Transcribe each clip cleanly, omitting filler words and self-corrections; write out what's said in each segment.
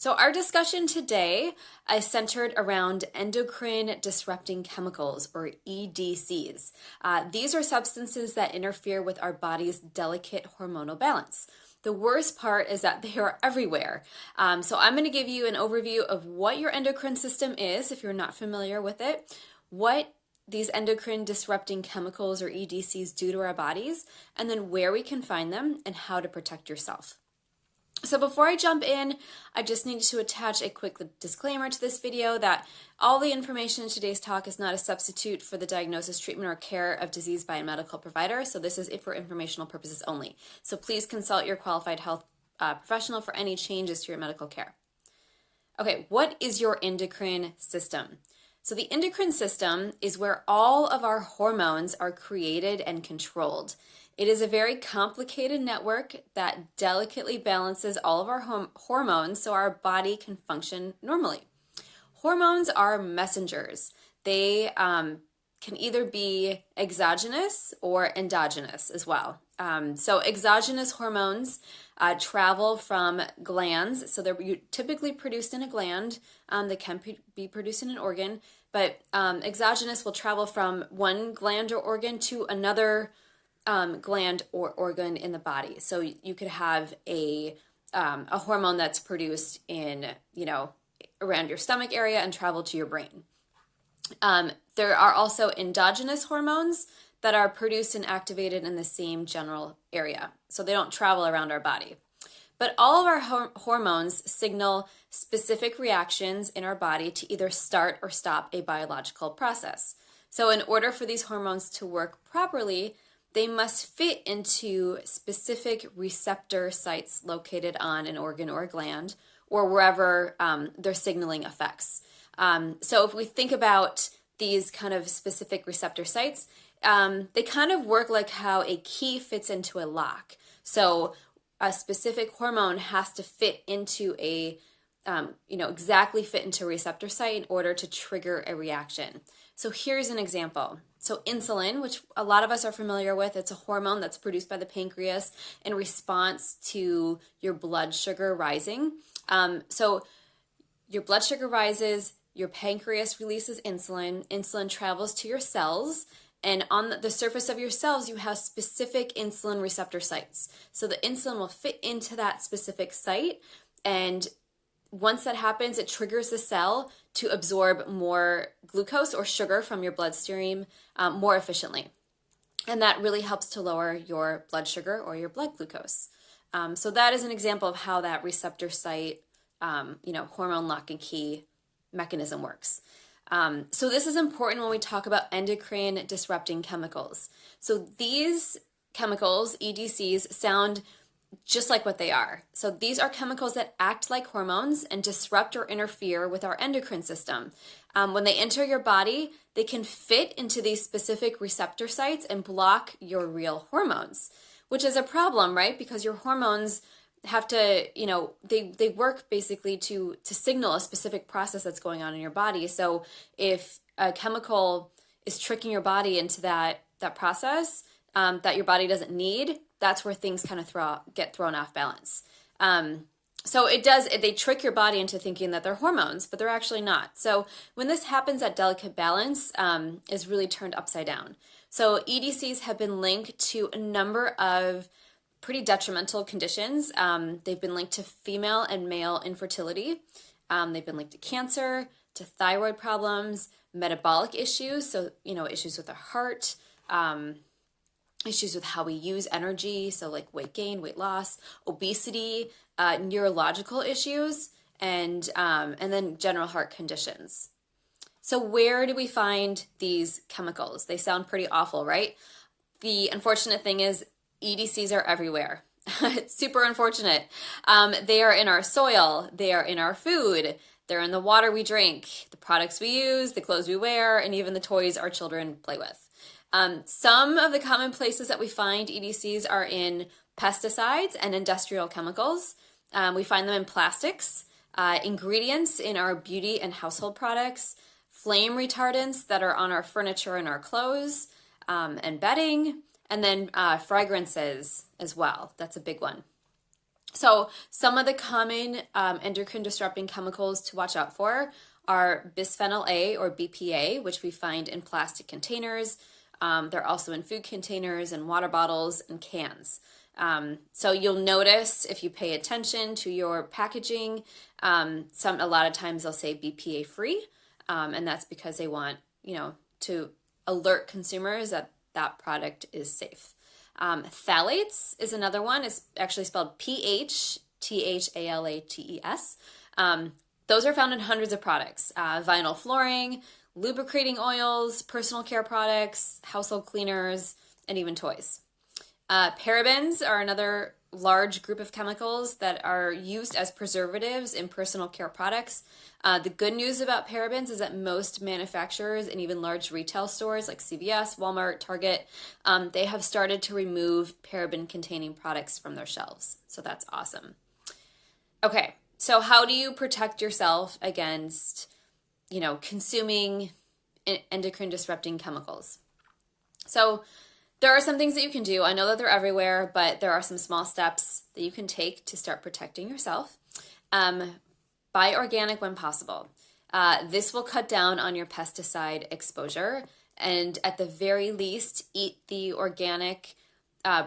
So our discussion today is centered around endocrine disrupting chemicals, or EDCs. These are substances that interfere with our body's delicate hormonal balance. The worst part is that they are everywhere. So I'm going to give you an overview of what your endocrine system is, if you're not familiar with it, what these endocrine disrupting chemicals, or EDCs, do to our bodies, and then where we can find them and how to protect yourself. So before I jump in, I just need to attach a quick disclaimer to this video that all the information in today's talk is not a substitute for the diagnosis, treatment, or care of disease by a medical provider. So this is for informational purposes only. So please consult your qualified health professional for any changes to your medical care. Okay, what is your endocrine system? So the endocrine system is where all of our hormones are created and controlled. It is a very complicated network that delicately balances all of our hormones so our body can function normally. Hormones are messengers. They can either be exogenous or endogenous as well. So exogenous hormones travel from glands. So they're typically produced in a gland. They can be produced in an organ, but exogenous will travel from one gland or organ to another gland or organ in the body. So you could have a hormone that's produced in, around your stomach area and travel to your brain. There are also endogenous hormones that are produced and activated in the same general area. So they don't travel around our body. But all of our hormones signal specific reactions in our body to either start or stop a biological process. So in order for these hormones to work properly, they must fit into specific receptor sites located on an organ or gland or wherever their signaling affects. So if we think about these kind of specific receptor sites, they kind of work like how a key fits into a lock. So a specific hormone has to fit into exactly fit into a receptor site in order to trigger a reaction. So here's an example. So insulin, which a lot of us are familiar with, it's a hormone that's produced by the pancreas in response to your blood sugar rising. So your blood sugar rises, your pancreas releases insulin, insulin travels to your cells, and on the surface of your cells, you have specific insulin receptor sites. So the insulin will fit into that specific site, and once that happens, it triggers the cell to absorb more glucose or sugar from your bloodstream more efficiently. And that really helps to lower your blood sugar or your blood glucose. So that is an example of how that receptor site, hormone lock and key mechanism works. So this is important when we talk about endocrine disrupting chemicals. So these chemicals, EDCs, sound just like what they are. So these are chemicals that act like hormones and disrupt or interfere with our endocrine system. When they enter your body, they can fit into these specific receptor sites and block your real hormones, which is a problem, right? Because your hormones have to, they work basically to signal a specific process that's going on in your body. So if a chemical is tricking your body into that process that your body doesn't need, that's where things kind of get thrown off balance. So they trick your body into thinking that they're hormones, but they're actually not. So when this happens, that delicate balance is really turned upside down. So EDCs have been linked to a number of pretty detrimental conditions. They've been linked to female and male infertility. They've been linked to cancer, to thyroid problems, metabolic issues, so issues with the heart, issues with how we use energy, so like weight gain, weight loss, obesity, neurological issues, and then general heart conditions. So where do we find these chemicals? They sound pretty awful, right? The unfortunate thing is EDCs are everywhere. It's super unfortunate. They are in our soil, they are in our food, they're in the water we drink, the products we use, the clothes we wear, and even the toys our children play with. Some of the common places that we find EDCs are in pesticides and industrial chemicals. We find them in plastics, ingredients in our beauty and household products, flame retardants that are on our furniture and our clothes, and bedding, and then fragrances as well. That's a big one. So some of the common endocrine disrupting chemicals to watch out for are bisphenol A or BPA, which we find in plastic containers. They're also in food containers and water bottles and cans. So you'll notice if you pay attention to your packaging, a lot of times they'll say BPA free, and that's because they want, to alert consumers that that product is safe. Phthalates is another one. It's actually spelled PHTHALATES. Those are found in hundreds of products. Vinyl flooring, lubricating oils, personal care products, household cleaners, and even toys. Parabens are another large group of chemicals that are used as preservatives in personal care products. The good news about parabens is that most manufacturers and even large retail stores like CVS, Walmart, Target, they have started to remove paraben-containing products from their shelves. So that's awesome. Okay, so how do you protect yourself against, consuming endocrine disrupting chemicals? So there are some things that you can do. I know that they're everywhere, but there are some small steps that you can take to start protecting yourself. Buy organic when possible. This will cut down on your pesticide exposure, and at the very least, eat the organic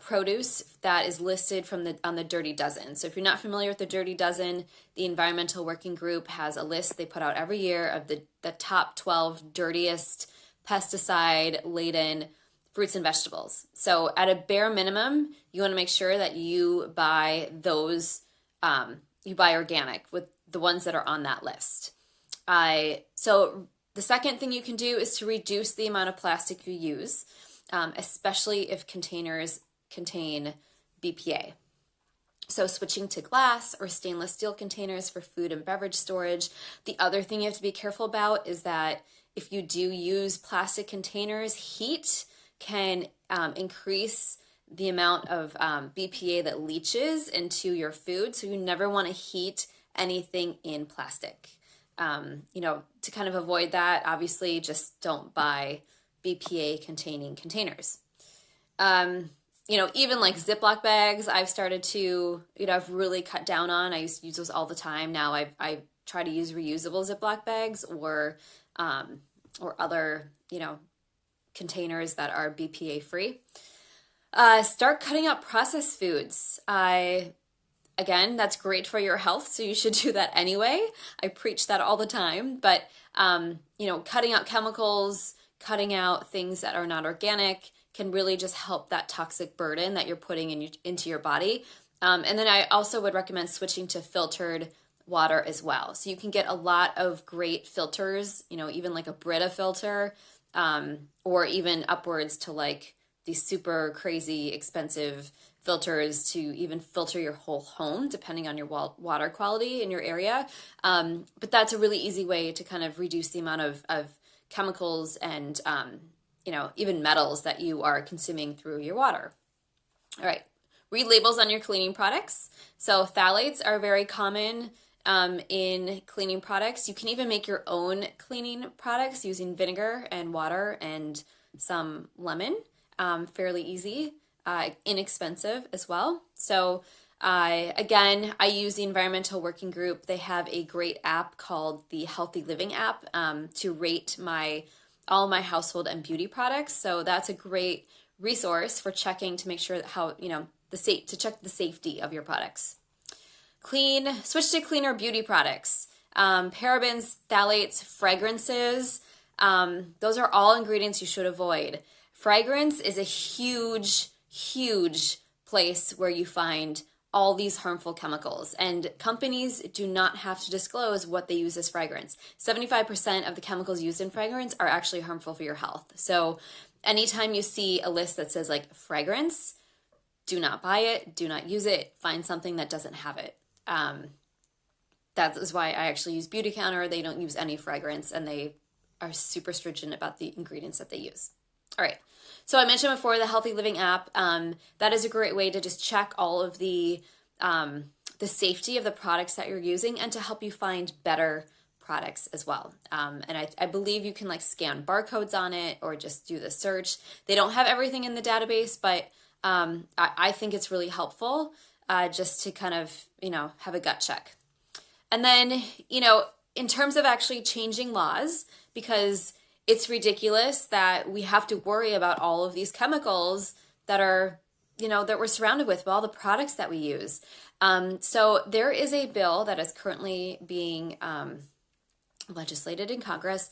produce that is listed on the Dirty Dozen. So if you're not familiar with the Dirty Dozen, the Environmental Working Group has a list they put out every year of the top 12 dirtiest pesticide-laden fruits and vegetables. So at a bare minimum, you want to make sure that you buy those, you buy organic with the ones that are on that list. So the second thing you can do is to reduce the amount of plastic you use, especially if containers contain BPA. So switching to glass or stainless steel containers for food and beverage storage. The other thing you have to be careful about is that if you do use plastic containers, heat can increase the amount of BPA that leaches into your food. So you never want to heat anything in plastic. To kind of avoid that, obviously just don't buy BPA containing containers. Even like Ziploc bags, I've started to, I've really cut down on. I used to use those all the time. Now I try to use reusable Ziploc bags or other, containers that are BPA free. Start cutting out processed foods. Again, that's great for your health, so you should do that anyway. I preach that all the time, but cutting out chemicals, cutting out things that are not organic can really just help that toxic burden that you're putting into your body. And then I also would recommend switching to filtered water as well. So you can get a lot of great filters, even like a Brita filter, or even upwards to like these super crazy expensive filters to even filter your whole home, depending on your water quality in your area. But that's a really easy way to kind of reduce the amount of chemicals and, even metals that you are consuming through your water. All right. Read labels on your cleaning products. So phthalates are very common in cleaning products. You can even make your own cleaning products using vinegar and water and some lemon. Fairly easy, inexpensive as well. So I use the Environmental Working Group. They have a great app called the Healthy Living app to rate all my household and beauty products. So that's a great resource for checking to make sure that to check the safety of your products. Switch to cleaner beauty products. Parabens, phthalates, fragrances. Those are all ingredients you should avoid. Fragrance is a huge, huge place where you find all these harmful chemicals, and companies do not have to disclose what they use as fragrance. 75% of the chemicals used in fragrance are actually harmful for your health. So anytime you see a list that says like fragrance, do not buy it, do not use it, find something that doesn't have it. That is why I actually use Beauty Counter. They don't use any fragrance, and they are super stringent about the ingredients that they use. All right. So I mentioned before the Healthy Living app. That is a great way to just check all of the safety of the products that you're using and to help you find better products as well. And I believe you can like scan barcodes on it or just do the search. They don't have everything in the database, but I think it's really helpful. just to kind of, have a gut check. And then, in terms of actually changing laws, because it's ridiculous that we have to worry about all of these chemicals that are, that we're surrounded with all the products that we use. So there is a bill that is currently being legislated in Congress.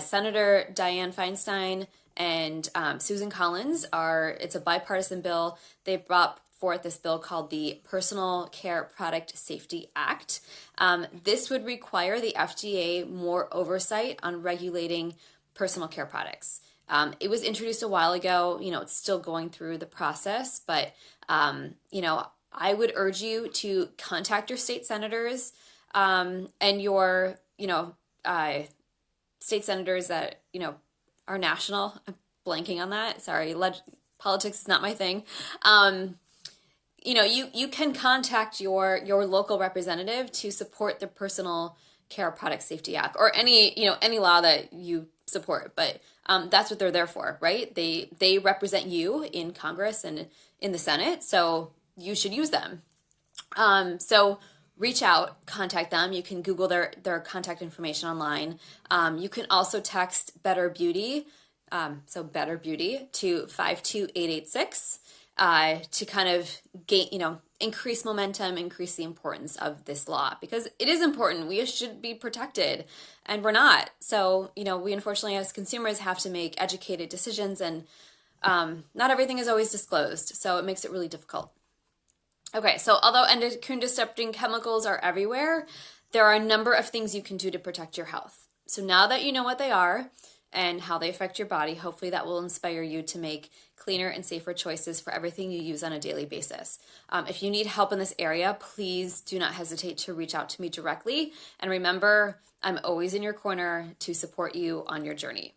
Senator Dianne Feinstein and Susan Collins it's a bipartisan bill. They brought forth this bill called the Personal Care Product Safety Act. This would require the FDA more oversight on regulating personal care products. It was introduced a while ago. It's still going through the process, but I would urge you to contact your state senators and your state senators that are national. I'm blanking on that. Sorry, politics is not my thing. You can contact your local representative to support the Personal Care Product Safety Act or any law that you support. But that's what they're there for, right? They represent you in Congress and in the Senate, so you should use them. So reach out, contact them. You can Google their contact information online. You can also text Better Beauty, so Better Beauty to 52886 to kind of gain, increase momentum, increase the importance of this law, because it is important. We should be protected, and we're not. So, we unfortunately as consumers have to make educated decisions, and not everything is always disclosed, so it makes it really difficult. Okay, so although endocrine disrupting chemicals are everywhere, there are a number of things you can do to protect your health. So now that you know what they are and how they affect your body, hopefully that will inspire you to make cleaner and safer choices for everything you use on a daily basis. If you need help in this area, please do not hesitate to reach out to me directly. And remember, I'm always in your corner to support you on your journey.